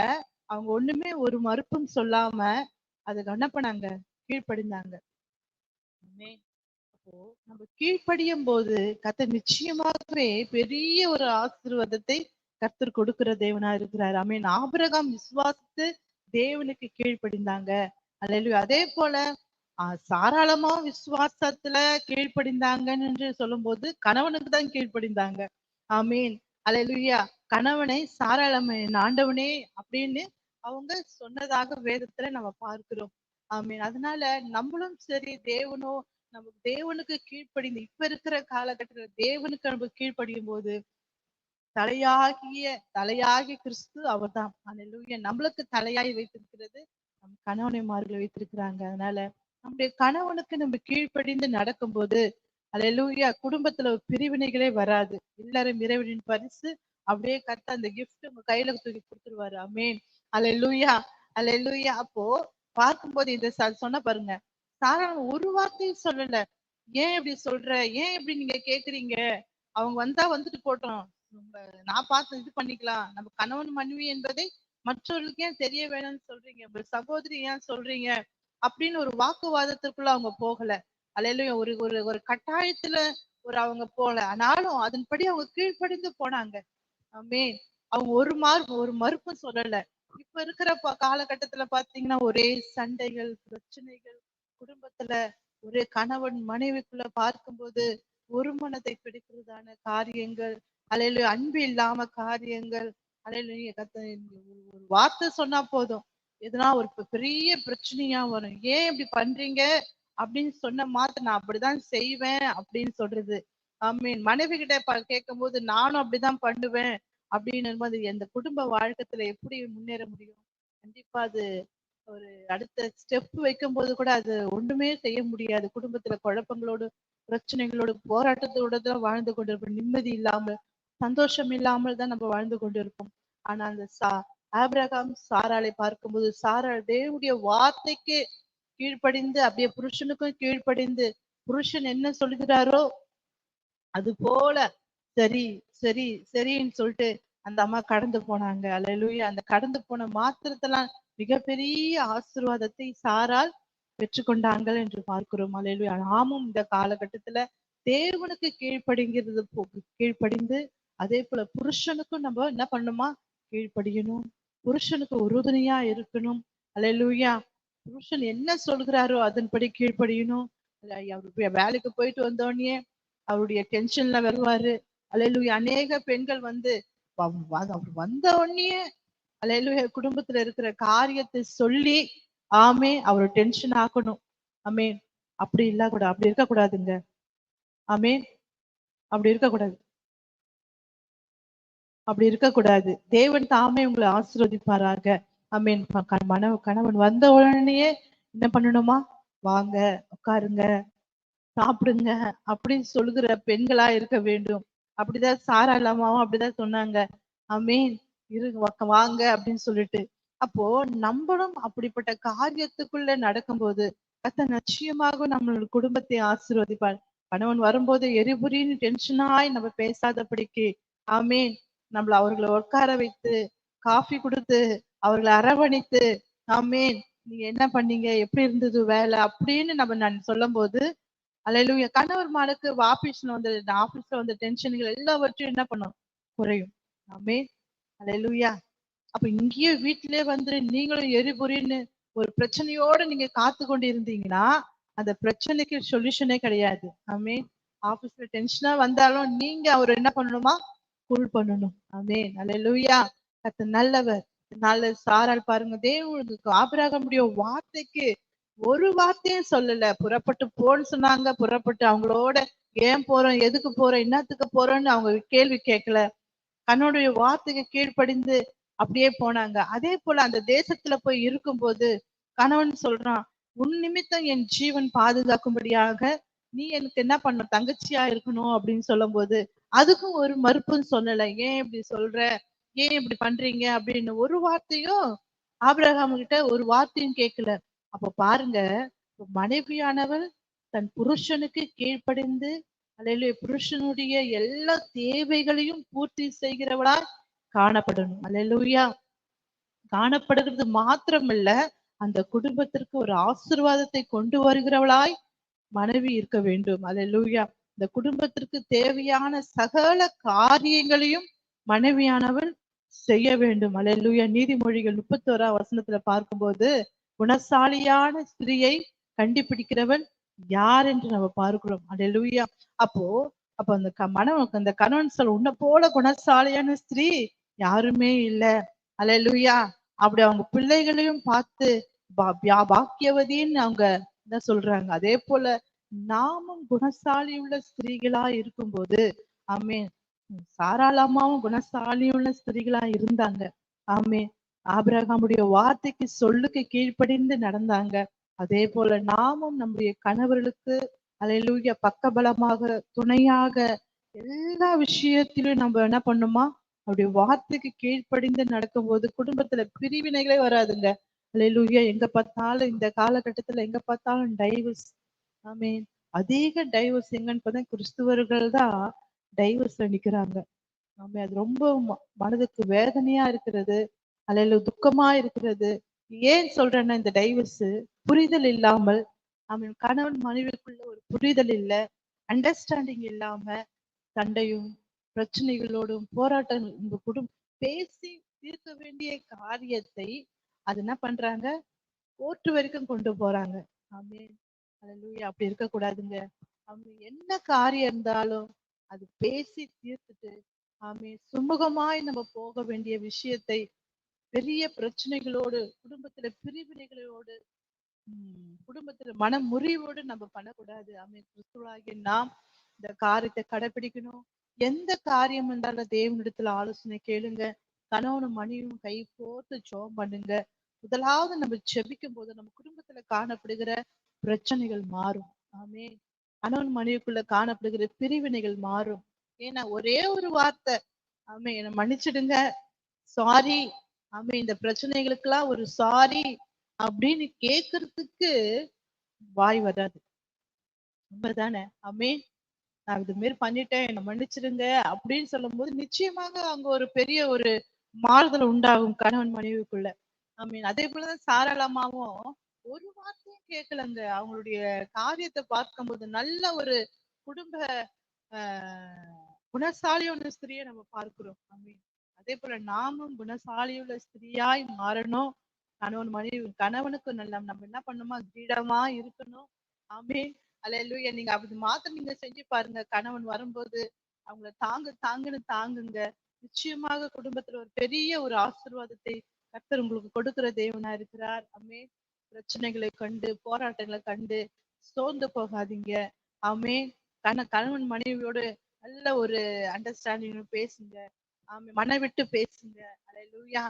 அவங்க ஒண்ணுமே ஒரு மறுப்பும் சொல்லாம அதுக்கு என்ன பண்ணாங்க? கீழ்ப்படிந்தாங்க. ஆமே. அப்போ நம்ம கீழ்ப்படியும் போது கர்த்தர் நிச்சயமாகவே பெரிய ஒரு ஆசீர்வாதத்தை கர்த்தர் கொடுக்கிற தேவனா இருக்கிறார். ஆமென். ஆபிரகாம் விசுவாசித்து தேவனுக்கு கீழ்ப்படிந்தாங்க. அல்லேலூயா. அதே போல சாராளமா விசுவாசத்துல கீழ்ப்படிந்தாங்கன்னு என்று சொல்லும்போது கணவனுக்கு தான் கீழ்ப்படிந்தாங்க. ஆமீன். அல்லேலூயா. கணவனை சாராளமே ஆண்டவனே அப்படின்னு அவங்க சொன்னதாக வேதத்துல நம்ம பார்க்கிறோம். ஆமீன். அதனால நம்மளும் சரி தேவனோ, நமக்கு தேவனுக்கு கீழ்ப்படிந்து இப்ப இருக்கிற காலகட்டத்துல தேவனுக்கு நம்ம கீழ்ப்படியும் போது தலையாகிய தலையாகிய கிறிஸ்து அவர்தான். அல்லேலூயா. நம்மளுக்கு தலையாய் வைத்திருக்கிறது நம் கணவனைமார்களை வைத்திருக்கிறாங்க. அதனால நம்முடைய கணவனுக்கு நம்ம கீழ்ப்படிந்து நடக்கும்போது அல்லேலூயா, குடும்பத்துல ஒரு பிரிவினைகளே வராது. எல்லாரும் இறைவனின் பரிசு அப்படியே கர்த்தர் அந்த gift உங்க கையில தூக்கி கொடுத்துருவாரு. ஆமென். அல்லேலூயா, அல்லேலூயா. அப்போ பார்க்கும்போது இந்த சொன்ன பாருங்க, சாரா ஒரு வார்த்தையும் சொல்லல. ஏன் இப்படி சொல்ற? ஏன் இப்படி நீங்க கேக்குறீங்க? அவங்க வந்தா வந்துட்டு போட்டோம். நான் பார்த்து இது பண்ணிக்கலாம். நம்ம கணவன் மனைவி என்பதை மற்றவர்களுக்கு ஏன் தெரிய வேணும்னு சொல்றீங்க? உங்க சகோதரி ஏன் சொல்றீங்க? அப்படின்னு ஒரு வாக்குவாதத்துக்குள்ள அவங்க போகல. அல்லேலூயா. ஒரு ஒரு ஒரு கட்டாயத்துல அவங்க போல. ஆனாலும் அதன்படி அவங்க கீழ்ப்படிந்து போனாங்க. ஆமென். அவங்க ஒரு மறுப்பும் சொல்லல. இப்ப இருக்கிற காலகட்டத்துல பாத்தீங்கன்னா ஒரே சண்டைகள், பிரச்சனைகள், குடும்பத்துல ஒரே கணவன் மனைவிக்குள்ள பார்க்கும்போது ஒரு மனதை பிடிக்கிறதான காரியங்கள், அல்லேலூயா, அன்பு இல்லாம காரியங்கள், அல்லேலூயா. ஒரு வார்த்தை சொன்னா போதும், எதுனா ஒரு பெரிய பிரச்சனையா வரும். ஏன் இப்படி பண்றீங்க அப்படின்னு சொன்ன மாத்திரம் நான் அப்படிதான் செய்வேன் அப்படின்னு சொல்றது. ஆமீன். மனைவி கிட்ட கேட்கும் போது நானும் அப்படிதான் பண்ணுவேன் அப்படின்னு போது அந்த குடும்ப வாழ்க்கைத்துல எப்படி முன்னேற முடியும்? கண்டிப்பா அது ஒரு அடுத்த ஸ்டெப் வைக்கும்போது கூட அது ஒண்ணுமே செய்ய முடியாது. குடும்பத்துல குழப்பங்களோடு, பிரச்சனைகளோடு, போராட்டத்தோட தான் வாழ்ந்து கொண்டிருப்போம். நிம்மதி இல்லாம, சந்தோஷம் இல்லாமல் தான் நம்ம வாழ்ந்து கொண்டிருப்போம். ஆனா அந்த ஆபிரகாம் சாராளை பார்க்கும்போது சாராள் தேவனுடைய வார்த்தைக்கு கீழ்ப்படிந்து அப்படியே புருஷனுக்கும் கீழ்ப்படிந்து புருஷன் என்ன சொல்கிறாரோ அது போல சரி, சரி, சரின்னு சொல்லிட்டு அந்த அம்மா கடந்து போனாங்க. அல்லேலூயா. அந்த கடந்து போன மாத்திரத்தெல்லாம் மிகப்பெரிய ஆசீர்வாதத்தை சாரால் பெற்றுக்கொண்டாங்கள் என்று பார்க்கிறோம். அல்லேலூயா. நாமும் இந்த காலகட்டத்துல தேவனுக்கு கீழ்ப்படிந்து அதே போல புருஷனுக்கும் நம்ம என்ன பண்ணணுமா? கீழ்ப்படியணும். புருஷனுக்கு உறுதுணையா இருக்கணும். அல்லேலூயா. புருஷன் என்ன சொல்கிறாரோ அதன்படி கீழ்ப்படியணும். அவரு வேலைக்கு போயிட்டு வந்தோடனே அவருடைய டென்ஷன்ல வருவாரு. அல்லேலூயா. அநேக பெண்கள் வந்து அவர் வந்த உடனே அல்லேலூயா குடும்பத்துல இருக்கிற காரியத்தை சொல்லி ஆமே அவரு டென்ஷன் ஆக்கணும். ஆமே, அப்படி இல்ல கூட அப்படி இருக்கக்கூடாதுங்க. ஆமே, அப்படி இருக்கக்கூடாது. அப்படி இருக்கக்கூடாது. தேவன் தாமே உங்களை ஆசீர்வதிப்பாராக. ஆமென். கணவன் வந்த உடனேயே என்ன பண்ணணுமா? வாங்க, உட்காருங்க, சாப்பிடுங்க அப்படின்னு சொல்லுகிற பெண்களா இருக்க வேண்டும். அப்படிதான் சாரா அம்மாவும் அப்படிதான் சொன்னாங்க. ஆமென். வாங்க அப்படின்னு சொல்லிட்டு. அப்போ நம்மளும் அப்படிப்பட்ட காரியத்துக்குள்ள நடக்கும்போது கர்த்தர் நிச்சயமாக நம்மளோட குடும்பத்தை ஆசீர்வதிப்பார். கணவன் வரும்போது எரிபுரின்னு டென்ஷனாய் நம்ம பேசாதபடிக்கு, ஆமென், நம்மள அவர்களை உட்கார வைத்து காஃபி கொடுத்து அவர்களை அரவணைத்து, ஆமென், நீங்க என்ன பண்ணீங்க, எப்படி இருந்தது வேலை அப்படின்னு நான் சொல்லும் போது, அல்லேலூயா, கணவர்மாருக்கு ஆபீஸ்ல வந்த டென்ஷன்கள் எல்லாவற்றையும் என்ன பண்ணும்? குறையும். ஆமென். அல்லேலூயா. அப்ப இங்கேயே வீட்டிலே வந்து நீங்களும் எரிபுரின்னு ஒரு பிரச்சனையோட நீங்க காத்து கொண்டு இருந்தீங்கன்னா அந்த பிரச்சனைக்கு சொல்யூஷனே கிடையாது. ஆமென். ஆபீஸ்ல டென்ஷனா வந்தாலும் நீங்க அவர் என்ன பண்ணணுமா? கூல் பண்ணணும். ஆமென். அல்லேலூயா. கர்த்தர் நல்லவர். நல்ல சாரால் பாருங்க, தேவனுக்கு ஆபிரகாமுடைய வார்த்தைக்கு ஒரு வார்த்தையும் சொல்லல. புறப்பட்டு போன்னு சொன்னாங்க. புறப்பட்டு அவங்களோட ஏன் போறோம், எதுக்கு போறோம், என்னத்துக்கு போறோம்னு அவங்க கேள்வி கேட்கல. கர்த்தருடைய வார்த்தைக்கு கீழ்ப்படிந்து அப்படியே போனாங்க. அதே போல அந்த தேசத்துல போய் இருக்கும்போது கணவன் சொல்றான், உன் நிமித்தம் என் ஜீவன் பாதுகாக்கும்படியாக நீ எனக்கு என்ன பண்ண, தங்கச்சியா இருக்கணும் அப்படின்னு சொல்லும் போது அதுக்கும் ஒரு மறுப்புன்னு சொல்லல. ஏன் இப்படி சொல்ற, ஏன் இப்படி பண்றீங்க அப்படின்னு ஒரு வார்த்தையும் ஆபிரகாம் கிட்ட ஒரு வார்த்தையும் கேட்கல. அப்ப பாருங்க, மனைவியானவள் தன் புருஷனுக்கு கீழ்ப்படிந்து, அல்லேலூயா, புருஷனுடைய எல்லா தேவைகளையும் பூர்த்தி செய்கிறவளா காணப்படணும். அல்லேலூயா. காணப்படுகிறது மாத்திரமல்ல, அந்த குடும்பத்திற்கு ஒரு ஆசீர்வாதத்தை கொண்டு வருகிறவளாய் மனைவி இருக்க வேண்டும். அல்லேலூயா. இந்த குடும்பத்திற்கு தேவையான சகல காரியங்களையும் மனைவியானவள் செய்ய வேண்டும். அல்லேலூயா. நீதிமொழிகள் 31 பார்க்கும்போது, குணசாலியான ஸ்திரியை கண்டுபிடிக்கிறவன் யார் என்று நம்ம பார்க்கிறோம். அல்லேலூயா. அப்போ அப்ப அந்த அந்த கணவன் சொல்ல, உன்னை போல குணசாலியான ஸ்திரீ யாருமே இல்ல. அல்லேலூயா. அப்படி அவங்க பிள்ளைகளையும் பார்த்து பாக்கியவதின்னு அவங்க என்ன சொல்றாங்க. அதே போல நாமும் குணசாலி உள்ள ஸ்திரீகளா இருக்கும்போது, ஆமென், சாராள் அம்மாவும் குணசாலி உள்ள ஸ்திரீகளா இருந்தாங்க. ஆமென். ஆபிரகாமுடைய வார்த்தைக்கு சொல்லுக்கு கீழ்ப்படிந்து நடந்தாங்க. அதே போல நாமும் நம்முடைய கணவர்களுக்கு அல்லேலூயா பக்கபலமாக, துணையாக, எல்லா விஷயத்திலும் நம்ம என்ன பண்ணுமா, அவருடைய வார்த்தைக்கு கீழ்ப்படிந்து நடக்கும்போது குடும்பத்துல பிரிவினைகளே வராதுங்க. அல்லேலூயா. எங்க பார்த்தாலும் இந்த காலகட்டத்துல எங்க பார்த்தாலும் டைவர்ஸ். ஆமென். அதிக டைவர்ஸ் எங்கன்னு பார்த்தா கிறிஸ்துவர்கள் தான் டைவர்ஸ்ல நிக்கிறாங்க. ஆமென். அது ரொம்ப மனதுக்கு வேதனையா இருக்கிறது. அல்லேலூயா, துக்கமா இருக்கிறது. ஏன் சொல்றேன்னா, இந்த டைவர்ஸ் புரிதல் இல்லாமல், ஆமென், கணவன் மனைவிக்குள்ள ஒரு புரிதல் இல்ல, அண்டர்ஸ்டாண்டிங் இல்லாம சண்டையும் பிரச்சனைகளோடும் போராட்டங்கள், இந்த குடும்பம் பேசி தீர்க்க வேண்டிய காரியத்தை அது என்ன பண்றாங்க, கோர்ட்டு வரைக்கும் கொண்டு போறாங்க. ஆமென். அல்லேலூயா. அப்படி இருக்கக்கூடாதுங்க. ஆமென். என்ன காரியம் இருந்தாலும் அது பேசி தீர்த்துட்டு, ஆமென், சுமூகமாய் நம்ம போக வேண்டிய விஷயத்தை பெரிய பிரச்சனைகளோடு, குடும்பத்துல பிரிவினைகளோடு, குடும்பத்துல மன முறிவோடு நம்ம பண்ணக்கூடாது. ஆமென். கிறிஸ்துவாகிய நாம் இந்த காரியத்தை கடைபிடிக்கணும். எந்த காரியம் இருந்தாலும் தேவனிடத்துல ஆலோசனை கேளுங்க. கணவனும் மனைவியும் கை கோர்த்து ஜெபம் பண்ணுங்க. முதலாவது நம்ம ஜெபிக்கும் போது நம்ம குடும்பத்துல காணப்படுகிற பிரச்சனைகள் மாறும். ஆமென். கணவன் மனைவிக்குள்ள காணப்படுகிற பிரிவினைகள் மாறும். ஏன்னா ஒரே ஒரு வார்த்தை, ஆமென், என்னை மன்னிச்சிடுங்க, சாரி, ஆமென், இந்த பிரச்சனைகளுக்கெல்லாம் ஒரு சாரி அப்படின்னு கேட்கறதுக்கு வாய் வராது. உண்மைதானே? ஆமென். நான் இது மாரி பண்ணிட்டேன், என்னை மன்னிச்சிடுங்க அப்படின்னு சொல்லும் போது நிச்சயமாக அங்க ஒரு பெரிய ஒரு மாறுதல் உண்டாகும் கணவன் மனைவிக்குள்ள. ஆமீன். அதே போலதான் சாராள் அம்மாவும் ஒரு வார்த்தையும் கேட்கலங்க. அவங்களுடைய காரியத்தை பார்க்கும்போது நல்ல ஒரு குடும்ப குணசாலியுள்ள ஸ்திரியை நம்ம பார்க்கிறோம். ஆமீன். அதே போல நாமும் குணசாலியுள்ள ஸ்திரியாய் மாறணும். கணவன் மனைவி, கணவனுக்கு நம்ம என்ன பண்ணணுமா, கிரீடமா இருக்கணும். ஆமீன். அல்லேலூயா. நீங்க அப்படி மாத்திரம் நீங்க செஞ்சு பாருங்க. கணவன் வரும்போது அவங்கள தாங்குன்னு தாங்குங்க. நிச்சயமாக குடும்பத்துல ஒரு பெரிய ஒரு ஆசீர்வாதத்தை கர்த்தர் உங்களுக்கு கொடுக்கிற தேவனா இருக்கிறார். ஆமென். பிரச்சனைகளை கண்டு, போராட்டங்களை கண்டு சோர்ந்து போகாதீங்க. ஆமென். கணவன் மனைவியோடு நல்ல ஒரு அண்டர்ஸ்டாண்டிங் பேசுங்க. மன விட்டு பேசுங்க. அல்லேலூயா.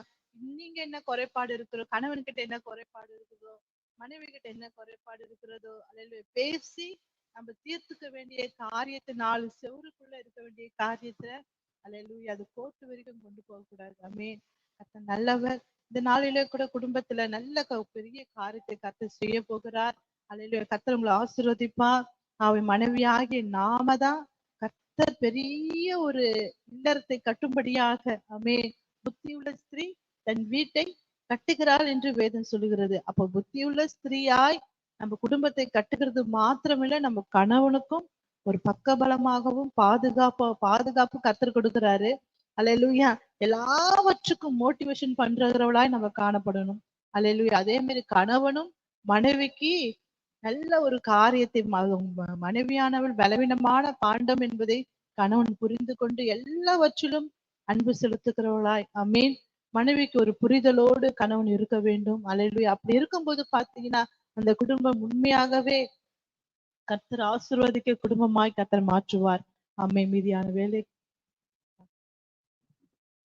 நீங்க என்ன குறைபாடு இருக்கிறோ, கணவன் கிட்ட என்ன குறைபாடு இருக்குதோ, மனைவி கிட்ட என்ன குறைபாடு இருக்கிறதோ, அல்லேலூயா, பேசி நம்ம தீர்த்துக்க வேண்டிய காரியத்தை, 4 செவுருக்குள்ள இருக்க வேண்டிய காரியத்தை, அல்லேலூயா, அது கோர்ட் வரைக்கும் கொண்டு போக கூடாது. ஆமென். கர்த்தர் நல்லவர். இந்த நாளிலே கூட குடும்பத்துல நல்ல பெரிய காரியத்தை கர்த்தர் செய்ய போகிறார். அல்லேலூயா. கர்த்தர் உங்களை ஆசீர்வதிப்பார். அவன் மனைவியாகிய நாம தான் கர்த்தர் பெரிய ஒரு இல்லறத்தை கட்டும்படியாக, ஆமென், புத்தியுள்ள ஸ்திரீ தன் வீட்டை கட்டுகிறாள் என்று வேதம் சொல்லுகிறது. அப்ப புத்தியுள்ள ஸ்திரீயாய் நம்ம குடும்பத்தை கட்டுகிறது மாத்திரமில்ல, நம்ம கணவனுக்கும் ஒரு பக்கபலமாகவும் பாதுகாப்பு கர்த்தர் கொடுக்கிறாரு. அல்லேலூயா. எல்லாவற்றுக்கும் மோட்டிவேஷன் பண்றவர்களாய் நம்ம காணப்படணும். அல்லேலூயா. அதே மாதிரி கணவனும் மனைவிக்கு நல்ல ஒரு காரியத்தை, மனைவியானவள் பலவீனமான பாண்டம் என்பதை கணவன் புரிந்து கொண்டு எல்லாவற்றிலும் அன்பு செலுத்துகிறவளாய், ஆமென், மனைவிக்கு ஒரு புரிதலோடு கணவன் இருக்க வேண்டும். அல்லேலூயா. அப்படி இருக்கும்போது பாத்தீங்கன்னா அந்த குடும்பம் உண்மையாகவே கர்த்தர் ஆசீர்வதிக்க குடும்பமாய் கர்த்தர் மாற்றுவார். ஆமென். மீதியான வேலை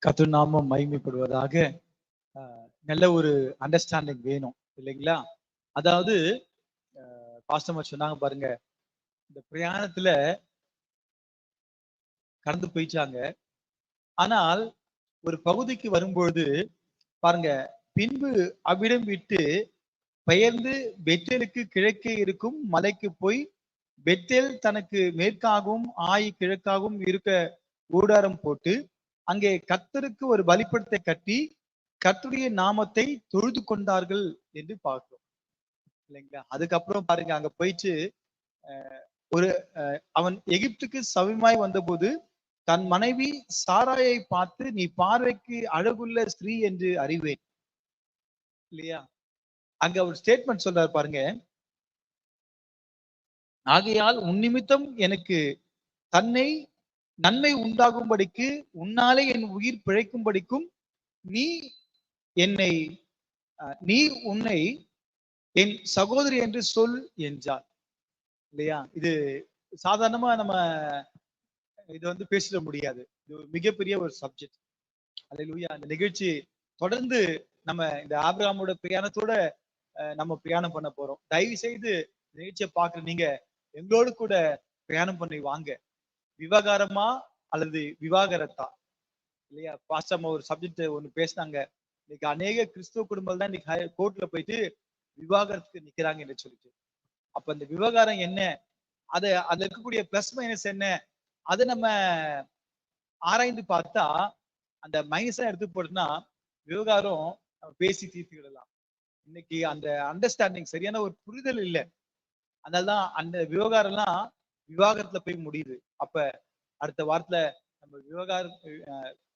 கர்த்தர் நாமம் மகிமைப்படுவதாக. நல்ல ஒரு அண்டர்ஸ்டாண்டிங் வேணும் இல்லைங்களா? அதாவது பாஸ்டர் சொன்னாங்க பாருங்க, இந்த பிரயாணத்துல கடந்து போயிச்சாங்க. ஆனால் ஒரு பகுதிக்கு வரும்பொழுது பாருங்க, பின்பு அவ்விடம் விட்டு பெயர்ந்து பெத்தேலுக்கு கிழக்கே இருக்கும் மலைக்கு போய், பெத்தேல் தனக்கு மேற்காகவும் ஆயி கிழக்காகவும் இருக்க கூடாரம் போட்டு, அங்கே கர்த்தருக்கு ஒரு பலிபீடத்தை கட்டி கர்த்தருடைய நாமத்தை தொழுது கொண்டார்கள் என்று பார்க்கிறோம் இல்லைங்களா? அதுக்கப்புறம் பாருங்க, அங்க போயிட்டு ஒரு அவன் எகிப்துக்கு சமீபமாய் வந்தபோது தன் மனைவி சாராயை பார்த்து, நீ பார்வைக்கு அழகுள்ள ஸ்திரீ என்று அறிவேன் இல்லையா? அங்க ஒரு ஸ்டேட்மெண்ட் சொல்றாரு பாருங்க, ஆகையால் உன் நிமித்தம் எனக்கு தன்னை நன்மை உண்டாகும்படிக்கு உன்னாலே என் உயிர் பிழைக்கும்படிக்கும் நீ என்னை நீ உன்னை என் சகோதரி என்று சொல் என்றார் இல்லையா? இது சாதாரணமா நம்ம இது பேசிட முடியாது. இது மிகப்பெரிய ஒரு சப்ஜெக்ட். அல்லேலூயா. அந்த நிகழ்ச்சி தொடர்ந்து நம்ம இந்த ஆபிரகாமோட பிரயாணத்தோட நம்ம பிரயாணம் பண்ண போறோம். தயவு செய்து நிகழ்ச்சியை பார்க்குற நீங்க எங்களோடு கூட பிரயாணம் பண்ணி வாங்க. விவகாரமா அல்லது விவாகரத்தா இல்லையா? பாஸ்டர் ஒரு சப்ஜெக்ட் ஒண்ணு பேசினாங்க. இன்னைக்கு அநேக கிறிஸ்துவ குடும்பங்கள் தான் இன்னைக்கு கோர்ட்ல போயிட்டு விவாகரத்துக்கு நிக்கிறாங்க என்று சொல்லிட்டு. அப்ப இந்த விவகாரம் என்ன, அதுல இருக்கக்கூடிய பிளஸ் மைனஸ் என்ன, அதை நம்ம ஆராய்ந்து பார்த்தா, அந்த மைனஸா எடுத்து போட்டுன்னா விவகாரம் நம்ம பேசி தீர்த்துக்கிடலாம். இன்னைக்கு அந்த அண்டர்ஸ்டாண்டிங், சரியான ஒரு புரிதல் இல்லை. அதனாலதான் அந்த விவகாரம்லாம் விவாகரத்துல போய் முடியுது. அப்ப அடுத்த வாரத்துல நம்ம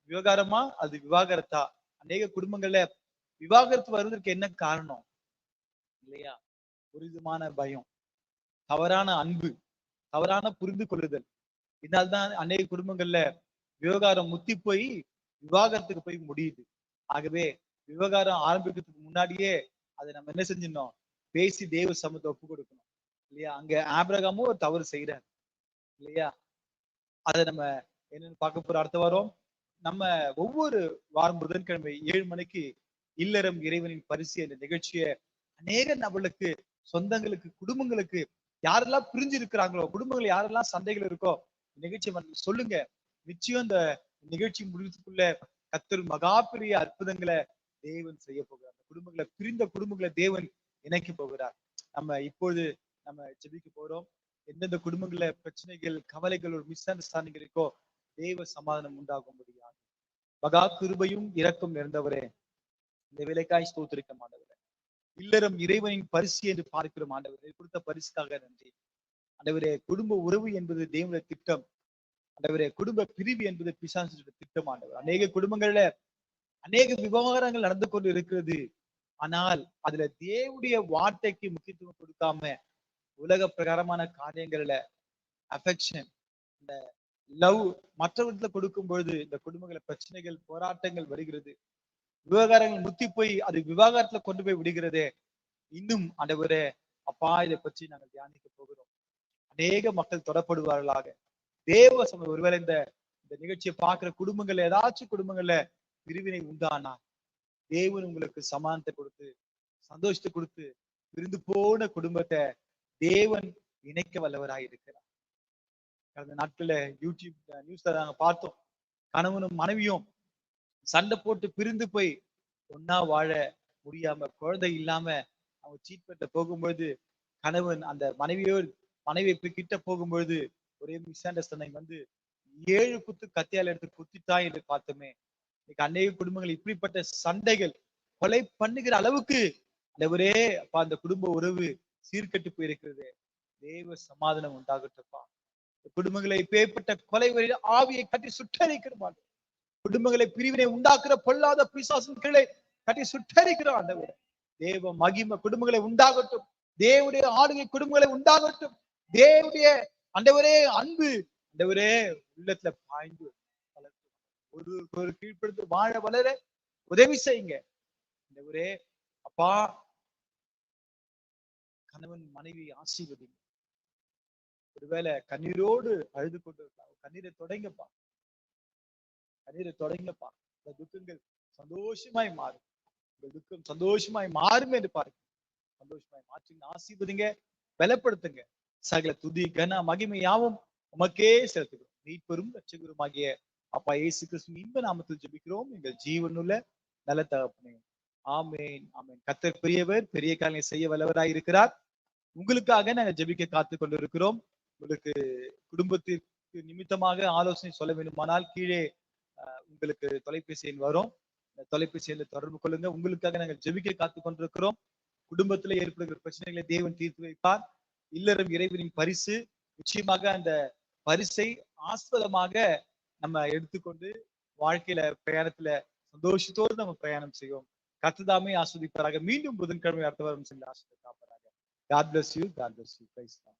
விவகாரமா அது விவாகரத்தா? அநேக குடும்பங்கள்ல விவாகரத்து வருவதற்கு என்ன காரணம் இல்லையா? ஒரு விதமான பயம், தவறான அன்பு, தவறான புரிந்து கொள்ளுதல். இதனால்தான் அநேக குடும்பங்கள்ல விவகாரம் முத்தி போய் விவாகரத்துக்கு போய் முடியுது. ஆகவே விவகாரம் ஆரம்பிக்கிறதுக்கு முன்னாடியே அதை நம்ம என்ன செஞ்சிடணும், பேசி தேவ சமூகத்தை ஒப்பு கொடுக்கணும் இல்லையா? அங்க ஆபிரகாமும் ஒரு தவறு செய்யறாரு இல்லையா? அதை நம்ம என்னன்னு பார்க்க போற அடுத்த வாரம். நம்ம ஒவ்வொரு வாரம் புதன்கிழமை 7 மணிக்கு இல்லறம் இறைவனின் பரிசு என்ற நிகழ்ச்சியை அநேக நபர்களுக்கு, சொந்தங்களுக்கு, குடும்பங்களுக்கு, யாரெல்லாம் பிரிஞ்சு இருக்கிறாங்களோ, குடும்பங்கள் யாரெல்லாம் சண்டைகள் இருக்கோ, நிகழ்ச்சி சொல்லுங்க. நிச்சயம் இந்த நிகழ்ச்சி முடிவுக்குள்ள கர்த்தர் மகா பெரிய அற்புதங்களை தேவன் செய்ய போகிறார். குடும்பங்களை, பிரிந்த குடும்பங்களை தேவன் இணைக்க போகிறார். நம்ம இப்பொழுது நம்ம ஜெபிக்க போறோம். எந்தெந்த குடும்பங்கள்ல பிரச்சனைகள், கவலைகள், ஒரு மிஸ் அண்டர்ஸ்டாண்டிங் இருக்கோ, தேவ சமாதானம் உண்டாகும் முடியாது. மகா கிருபையும் இரக்கம் நிறைந்தவரே, இந்த வேலைக்காய் ஸ்தோத்திரிக்க ஆண்டவரே. இல்லறம் இறைவனின் பரிசு என்று பார்க்கிறோம் ஆண்டவரே. கொடுத்த பரிசுக்காக நன்றி ஆண்டவரே. குடும்ப உறவு என்பது தேவனுடைய திட்டம் ஆண்டவரே. குடும்ப பிரிவு என்பது பிசாசுடைய திட்டம் ஆண்டவர். அநேக குடும்பங்கள்ல அநேக விவகாரங்கள் நடந்து கொண்டு இருக்கிறது. ஆனால் அதுல தேவனுடைய வார்த்தைக்கு முக்கியத்துவம் கொடுக்காம உலக பிரகாரமான காரியங்கள்ல அஃபெக்ஷன், இந்த லவ் மற்றவர்களை கொடுக்கும் பொழுது இந்த குடும்பங்கள பிரச்சனைகள், போராட்டங்கள் வருகிறது. விவகாரங்கள் முத்தி போய் அது விவாகரத்துல கொண்டு போய் விடுகிறதே. இன்னும் ஆண்டவரே அப்பா, இதை பற்றி நாங்கள் தியானிக்க போகிறோம். அநேக மக்கள் தொடப்படுவார்களாக. தேவ சமூகம், ஒருவேளை இந்த இந்த நிகழ்ச்சியை பார்க்கிற குடும்பங்கள்ல ஏதாச்சும் குடும்பங்கள்ல பிரிவினை உண்டானா தேவன் உங்களுக்கு சமானத்தை கொடுத்து சந்தோஷத்தை கொடுத்து பிரிந்து போன குடும்பத்தை தேவன் இணைக்க வல்லவராய் இருக்கிறார். கடந்த நாட்கள்ல யூடியூப் நியூஸ்ல நாங்க பார்த்தோம், கணவனும் மனைவியும் சண்டை போட்டு பிரிந்து போய் ஒன்னா வாழ முடியாம குழந்தை இல்லாம அவங்க சீட் பண்ண போகும்பொழுது கணவன் அந்த மனைவியை கிட்ட போகும்பொழுது ஒரே மிஸ் அண்டர்ஸ்டாண்டிங் வந்து 7 குத்து கத்தியால் எடுத்து குத்தித்தான் என்று பார்த்தோமே. இன்னைக்கு அநேக குடும்பங்கள் இப்படிப்பட்ட சண்டைகள் கொலை பண்ணுகிற அளவுக்கு ஒரே அப்பா அந்த குடும்ப உறவு சீர்கெட்டு போயிருக்கிறது. தேவ சமாதானம் உண்டாகட்டும்ப்பா. குடும்பங்களை பேர்பட்ட கொலை ஆவியை கட்டி சுட்டரிக்கிறோம். குடும்பங்களை பிரிவினை உண்டாக்குற பொல்லாத பிசாசின் கீழே கட்டி சுட்டரிக்கிறோம். ஆண்டவரே தேவ மகிமை குடும்பங்களை உண்டாகட்டும். தேவனுடைய ஆளுகை குடும்பங்களை உண்டாகட்டும். தேவனுடைய ஆண்டவரே அன்பு ஆண்டவரே உள்ளத்துல பாய்ந்து ஒரு கீழ்ப்படுத்து வாழ வளர உதவி செய்யுங்க. ஆண்டவரே அப்பா கணவன் மனைவி ஆசீர்வதிங்க. ஒருவேளை கண்ணீரோடு அழுது கொண்டு கண்ணீரை தொடங்கப்பா, கண்ணீரை தொடங்கப்பா. இந்த துக்கங்கள் சந்தோஷமாய் மாறும். இந்த துக்கம் சந்தோஷமாய் மாறும் என்று பாருங்க. சந்தோஷமாய் மாற்றுங்க, ஆசீர்வதிங்க, பலப்படுத்துங்க. சகல துதி கன மகிமை யாவும் உமக்கே செலுத்துகிறோம். மீட்பெரும் ரட்சகருமாகிய அப்பா இயேசு கிறிஸ்துவின் இன்ப நாமத்தில் ஜெபிக்கிறோம் எங்கள் ஜீவனுள்ள நல்ல தகப்பனே. ஆமேன் ஆமேன். கர்த்தர் பெரியவர், பெரிய காரியங்களை செய்ய வல்லவராய் இருக்கிறார். உங்களுக்காக நாங்கள் ஜெபிக்க காத்து கொண்டிருக்கிறோம். உங்களுக்கு குடும்பத்திற்கு நிமித்தமாக ஆலோசனை சொல்ல வேண்டுமானால் கீழே உங்களுக்கு தொலைபேசி எண் வரும். தொலைபேசி எண்ணில் தொடர்பு கொள்ளுங்க. உங்களுக்காக நாங்கள் ஜெபிக்க காத்து கொண்டிருக்கிறோம். குடும்பத்துல ஏற்படுகிற பிரச்சனைகளை தேவன் தீர்த்து வைப்பார். இல்லறம் இறைவனின் பரிசு. நிச்சயமாக அந்த பரிசை ஆஸ்பதமாக நம்ம எடுத்துக்கொண்டு வாழ்க்கையில பிரயாணத்துல சந்தோஷத்தோடு நம்ம பிரயாணம் செய்வோம். கர்த்தர் ஆஸ்வதிப்பாராக. மீண்டும் புதன்கிழமை அடுத்த வாரம் சென்று ஆஸ்வதிப்பாராக. God bless you. God bless you. Praise God.